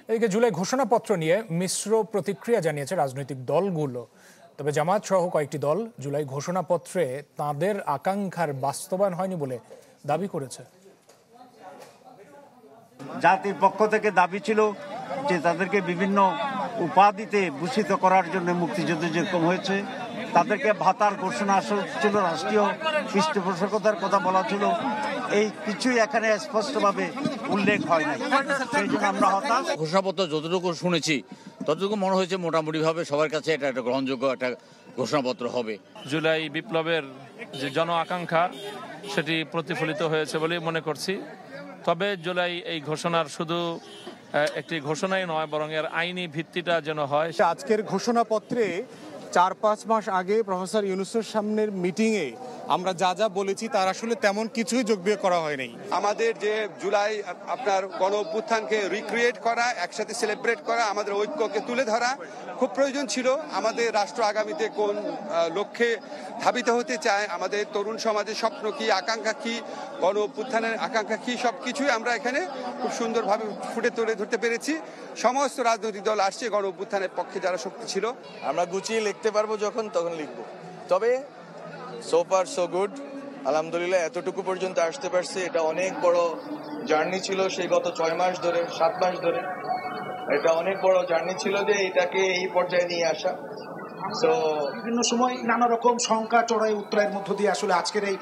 এদিকে জুলাই ঘোষণাপত্র নিয়ে মিশ্র প্রতিক্রিয়া জানিয়েছে রাজনৈতিক দলগুলো। তবে জামায়াত সহ কয়েকটি দল জুলাই ঘোষণাপত্রে তাদের আকাঙ্ক্ষার বাস্তবায়ন হয়নি বলে দাবি করেছে। জাতির পক্ষ থেকে দাবি ছিল যে তাদেরকে বিভিন্ন উপাধিতে ভূষিত করার জন্য মুক্তিযুদ্ধ যেরকম হয়েছে, তাদেরকে ভাতার ঘোষণা ছিল, রাষ্ট্রীয় পৃষ্ঠপোষকতার কথা বলা ছিল, এই কিছুই এখানে স্পষ্টভাবে উল্লেখ হয় না। সেই জন্য আমরা হতাশ। ঘোষণাপত্র যতটুকু শুনেছি ততটুকু মনে হয়েছে মোটামুটিভাবে সবার কাছে এটা একটা গ্রহণযোগ্য একটা ঘোষণাপত্র হবে। জুলাই বিপ্লবের যে জন আকাঙ্ক্ষা সেটি প্রতিফলিত হয়েছে বলে মনে করছি। তবে জুলাই এই ঘোষণার শুধু একটি ঘোষণাই নয়, বরং এর আইনি ভিত্তিটা যেন হয়। আজকের ঘোষণাপত্রে 4-5 মাস আগে প্রফেসর ইউনূসের সামনের মিটিংয়ে আমরা যা যা বলেছি তার আসলে তেমন কিছুই যোগ বিয়োগ করা হয়নি। আমাদের যে জুলাই আপনার গণ অভ্যুত্থানকে রিক্রিয়েট করা, একসাথে সেলিব্রেট করা, আমাদের ঐক্যকে তুলে ধরা খুব প্রয়োজন ছিল। আমাদের রাষ্ট্র আগামীতে কোন লক্ষ্যে ধাবিত হতে চায়, আমাদের তরুণ সমাজের স্বপ্ন কি, আকাঙ্ক্ষা কি, গণ অভ্যুত্থানের আকাঙ্ক্ষা কি, সবকিছুই আমরা এখানে খুব সুন্দরভাবে ফুটে তুলে ধরতে পেরেছি। সমস্ত রাজনৈতিক দল আসছে গণ অভ্যুত্থানের পক্ষে যারা শক্তি ছিল। আমরা গুছিয়ে লিখতে পারবো যখন তখন লিখবো। তবে সো ফার সো গুড, আলহামদুলিল্লাহ এতটুকু পর্যন্ত আসতে পারছে। এটা অনেক বড় জার্নি ছিল, সেই গত 6 মাস ধরে 7 মাস ধরে এটা অনেক বড় জার্নি ছিল যে এটাকে এই পর্যায়ে নিয়ে আসা। বিভিন্ন সময় নানা রকম শঙ্কা চড়াই উত্তরায়ের মধ্য দিয়ে আসলে আজকের এই